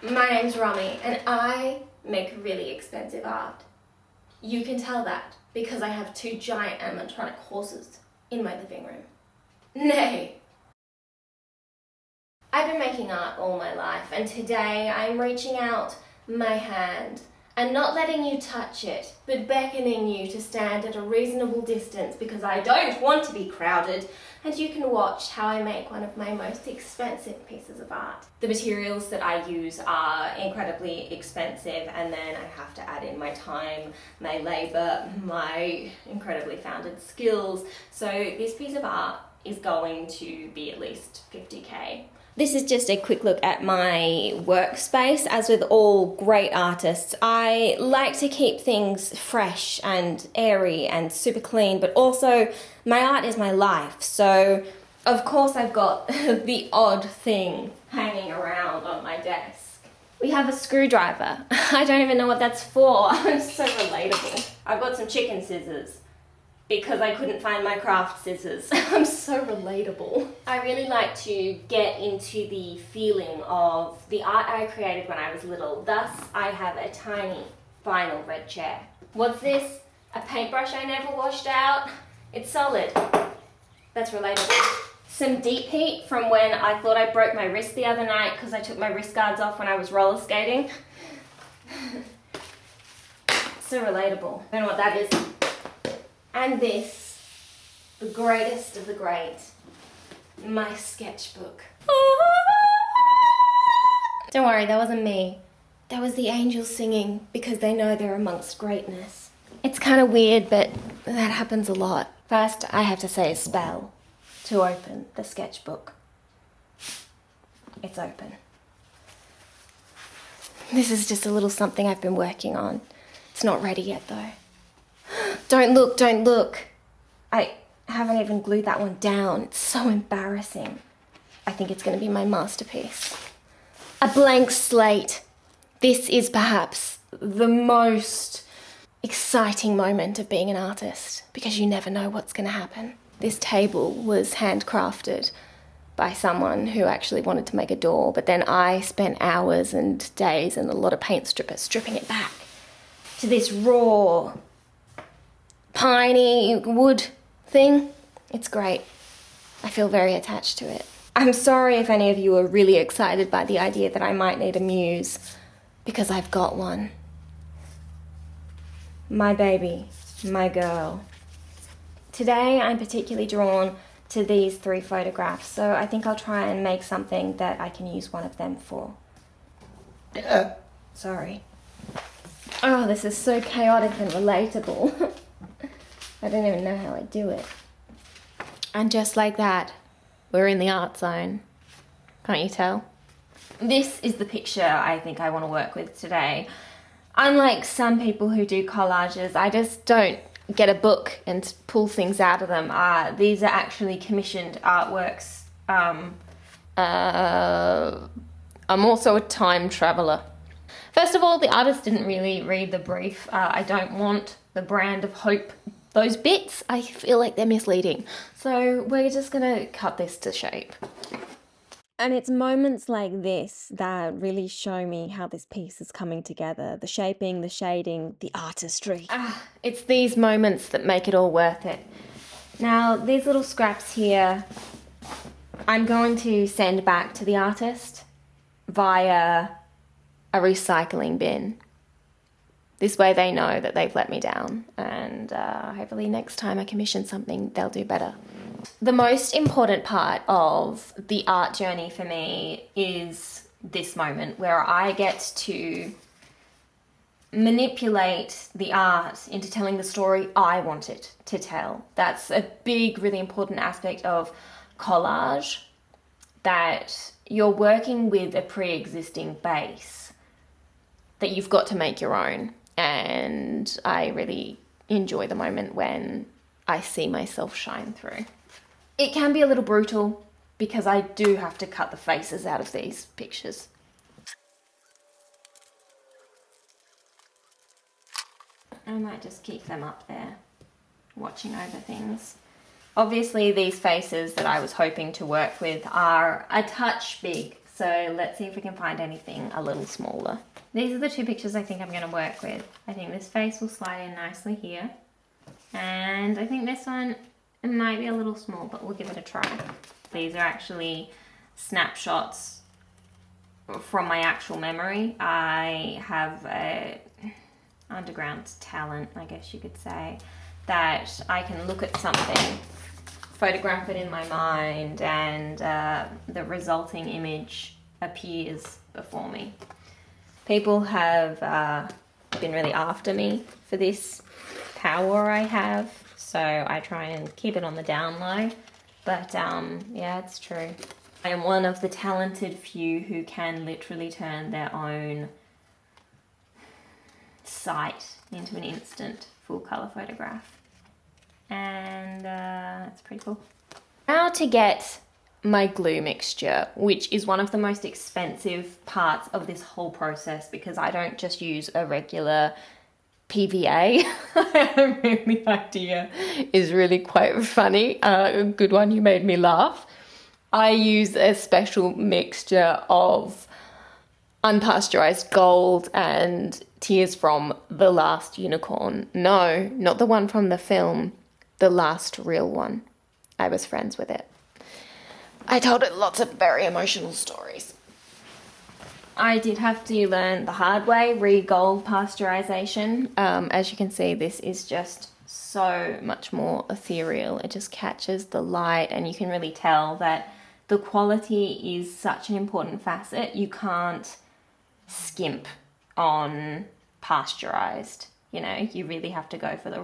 My name's Romy and I make really expensive art. You can tell that because I have two giant animatronic horses in my living room. Nay! I've been making art all my life and today I'm reaching out my hand and not letting you touch it, but beckoning you to stand at a reasonable distance because I don't want to be crowded, and you can watch how I make one of my most expensive pieces of art. The materials that I use are incredibly expensive, and then I have to add in my time, my labour, my incredibly founded skills. So this piece of art is going to be at least 50k. This is just a quick look at my workspace. As with all great artists, I like to keep things fresh and airy and super clean, but also my art is my life. So of course I've got the odd thing hanging around on my desk. We have a screwdriver. I don't even know what that's for. I'm so relatable. I've got some chicken scissors because I couldn't find my craft scissors. I'm so relatable. I really like to get into the feeling of the art I created when I was little. Thus, I have a tiny vinyl red chair. What's this? A paintbrush I never washed out? It's solid. That's relatable. Some deep heat from when I thought I broke my wrist the other night because I took my wrist guards off when I was roller skating. So relatable. I don't know what that is. And this, the greatest of the great, my sketchbook. Don't worry, that wasn't me. That was the angels singing because they know they're amongst greatness. It's kind of weird, but that happens a lot. First, I have to say a spell to open the sketchbook. It's open. This is just a little something I've been working on. It's not ready yet though. Don't look, don't look. I haven't even glued that one down. It's so embarrassing. I think it's going to be my masterpiece. A blank slate. This is perhaps the most exciting moment of being an artist because you never know what's going to happen. This table was handcrafted by someone who actually wanted to make a door, but then I spent hours and days and a lot of paint stripping it back to this raw, piney wood thing. It's great. I feel very attached to it. I'm sorry if any of you are really excited by the idea that I might need a muse, because I've got one. My baby, my girl. Today I'm particularly drawn to these 3 photographs, so I think I'll try and make something that I can use one of them for. Sorry. Oh, this is so chaotic and relatable. I don't even know how I do it. And just like that, we're in the art zone. Can't you tell? This is the picture I think I want to work with today. Unlike some people who do collages, I just don't get a book and pull things out of them. These are actually commissioned artworks. I'm also a time traveler. First of all, the artist didn't really read the brief. I don't want the brand of hope. Those bits, I feel like they're misleading. So we're just gonna cut this to shape. And it's moments like this that really show me how this piece is coming together. The shaping, the shading, the artistry. It's these moments that make it all worth it. Now, these little scraps here, I'm going to send back to the artist via a recycling bin. This way they know that they've let me down, and hopefully next time I commission something, they'll do better. The most important part of the art journey for me is this moment where I get to manipulate the art into telling the story I want it to tell. That's a big, really important aspect of collage, that you're working with a pre-existing base that you've got to make your own. And I really enjoy the moment when I see myself shine through. It can be a little brutal because I do have to cut the faces out of these pictures. I might just keep them up there, watching over things. Obviously these faces that I was hoping to work with are a touch big So let's see if we can find anything a little smaller. These are the two pictures I think I'm going to work with. I think this face will slide in nicely here. And I think this one, it might be a little small, but we'll give it a try. These are actually snapshots from my actual memory. I have a underground talent, I guess you could say, that I can look at something, photograph it in my mind, and the resulting image appears before me. People have been really after me for this power I have, so I try and keep it on the down low. But yeah, it's true. I am one of the talented few who can literally turn their own sight into an instant full color photograph. And that's pretty cool. Now to get my glue mixture, which is one of the most expensive parts of this whole process, because I don't just use a regular PVA. The idea is really quite funny. A good one, you made me laugh. I use a special mixture of unpasteurized gold and tears from The Last Unicorn. No, not the one from the film, the last real one. I was friends with it. I told it lots of very emotional stories. I did have to learn the hard way, re-gold pasteurization. As you can see, this is just so much more ethereal. It just catches the light, and you can really tell that the quality is such an important facet. You can't skimp on pasteurized. You know, you really have to go for the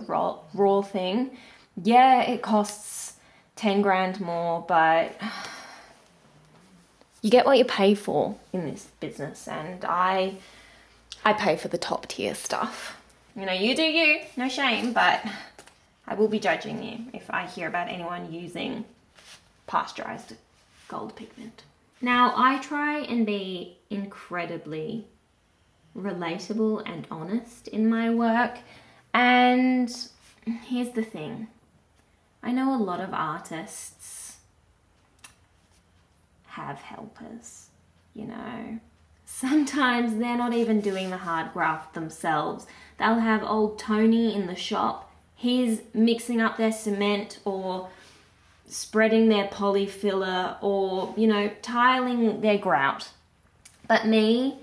raw thing. Yeah, it costs 10 grand more, but you get what you pay for in this business, and I pay for the top tier stuff. You know, you do you, no shame, but I will be judging you if I hear about anyone using pasteurized gold pigment. Now, I try and be incredibly relatable and honest in my work, and here's the thing. I know a lot of artists have helpers, you know. Sometimes they're not even doing the hard graft themselves. They'll have old Tony in the shop. He's mixing up their cement or spreading their polyfiller or, you know, tiling their grout. But me,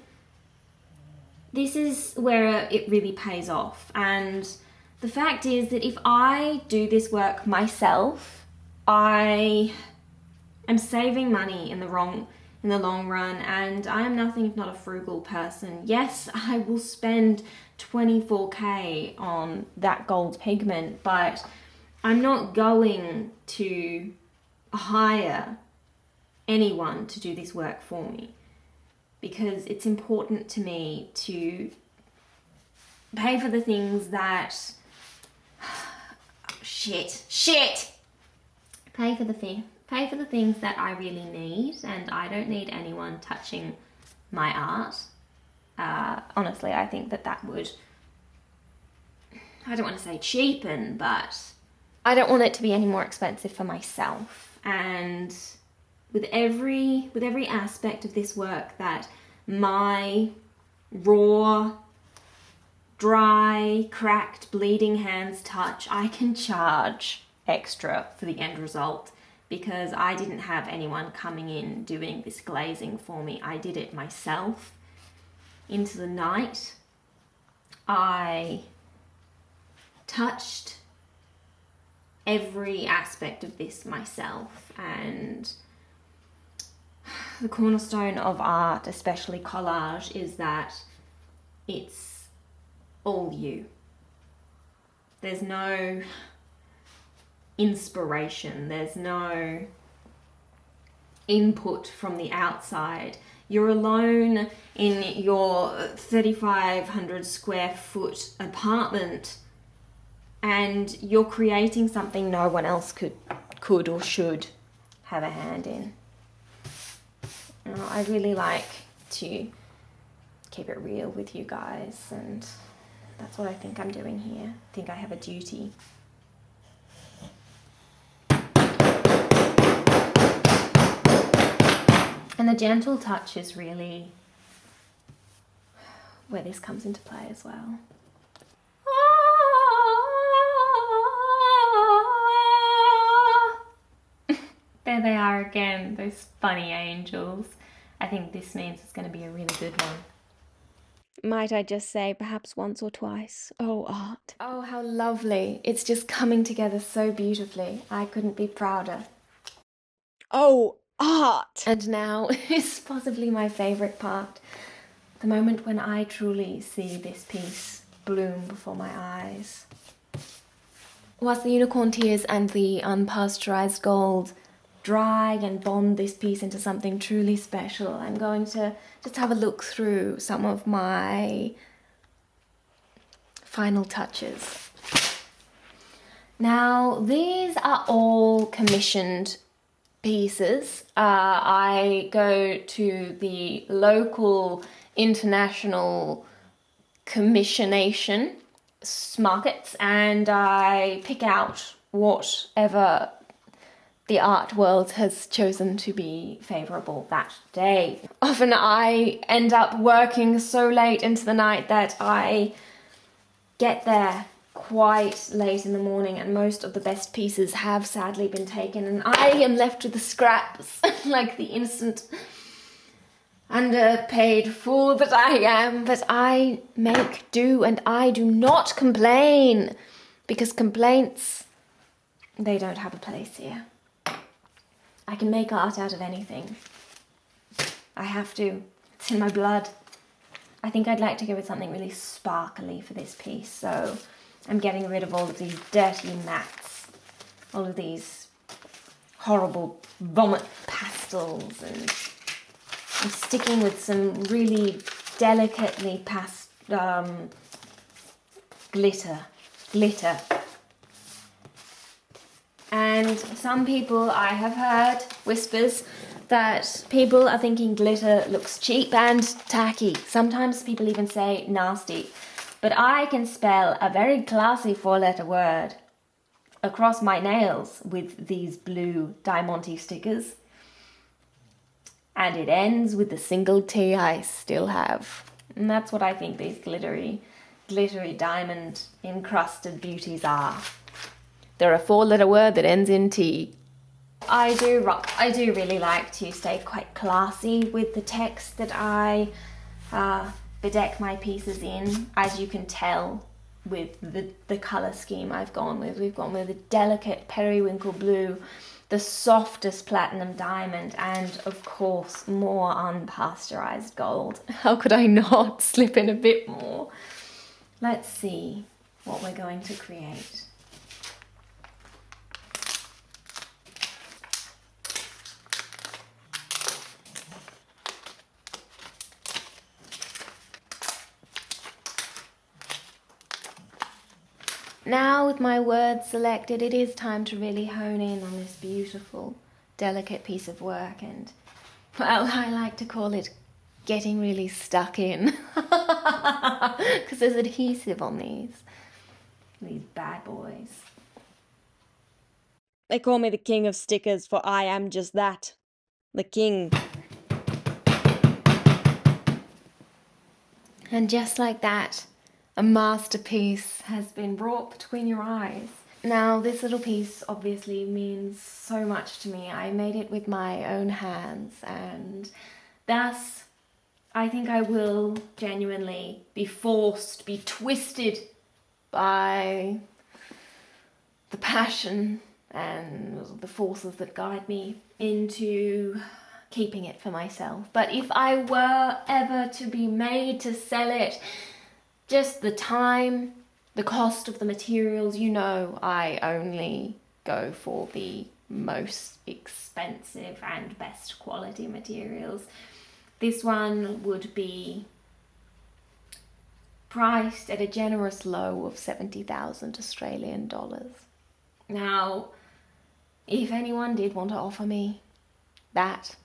this is where it really pays off. And the fact is that if I do this work myself, I am saving money in the long run, and I am nothing if not a frugal person. Yes, I will spend 24k on that gold pigment, but I'm not going to hire anyone to do this work for me, because it's important to me to pay for the things that pay for the things that I really need, and I don't need anyone touching my art. Honestly, I think that would, I don't want to say cheapen, but I don't want it to be any more expensive for myself. And with every aspect of this work that my raw, dry, cracked, bleeding hands touch, I can charge extra for the end result, because I didn't have anyone coming in doing this glazing for me. I did it myself into the night. I touched every aspect of this myself, and the cornerstone of art, especially collage, is that it's all you. There's no inspiration, there's no input from the outside. You're alone in your 3,500 square foot apartment, and you're creating something no one else could or should have a hand in. You know, I really like to keep it real with you guys, and that's what I think I'm doing here. I think I have a duty. And the gentle touch is really where this comes into play as well. There they are again, those funny angels. I think this means it's going to be a really good one. Might I just say, perhaps once or twice. Oh, art. Oh, how lovely. It's just coming together so beautifully. I couldn't be prouder. Oh, art! And now is possibly my favourite part. The moment when I truly see this piece bloom before my eyes. Whilst the unicorn tears and the unpasteurized gold dry and bond this piece into something truly special, I'm going to just have a look through some of my final touches. Now, these are all commissioned pieces. I go to the local international commissionation markets and I pick out whatever the art world has chosen to be favourable that day. Often I end up working so late into the night that I get there quite late in the morning and most of the best pieces have sadly been taken and I am left with the scraps like the innocent underpaid fool that I am. But I make do and I do not complain, because complaints, they don't have a place here. I can make art out of anything. I have to. It's in my blood. I think I'd like to go with something really sparkly for this piece, so I'm getting rid of all of these dirty mats, all of these horrible vomit pastels, and I'm sticking with some really delicately glitter. And some people, I have heard whispers that people are thinking glitter looks cheap and tacky. Sometimes people even say nasty. But I can spell a very classy 4-letter word across my nails with these blue Diamante stickers. And it ends with the single T I still have. And that's what I think these glittery diamond encrusted beauties are. They're a 4-letter word that ends in T. I do really like to stay quite classy with the text that I bedeck my pieces in, as you can tell with the colour scheme I've gone with. We've gone with a delicate periwinkle blue, the softest platinum diamond, and of course more unpasteurized gold. How could I not slip in a bit more? Let's see what we're going to create. Now, with my words selected, it is time to really hone in on this beautiful, delicate piece of work, and, well, I like to call it getting really stuck in, because there's adhesive on these bad boys. They call me the king of stickers, for I am just that. The king. And just like that, a masterpiece has been brought between your eyes. Now, this little piece obviously means so much to me. I made it with my own hands, and thus I think I will genuinely be twisted by the passion and the forces that guide me into keeping it for myself. But if I were ever to be made to sell it, just the time, the cost of the materials, you know, I only go for the most expensive and best quality materials. This one would be priced at a generous low of 70,000 Australian dollars. Now, if anyone did want to offer me that,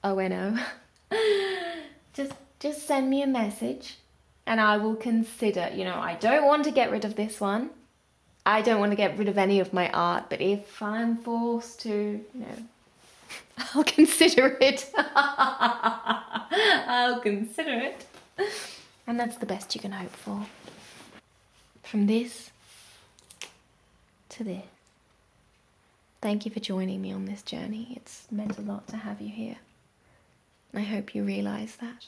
ONO, just send me a message and I will consider. You know, I don't want to get rid of this one. I don't want to get rid of any of my art, but if I'm forced to, you know, I'll consider it. I'll consider it. And that's the best you can hope for. From this to this. Thank you for joining me on this journey. It's meant a lot to have you here. I hope you realise that.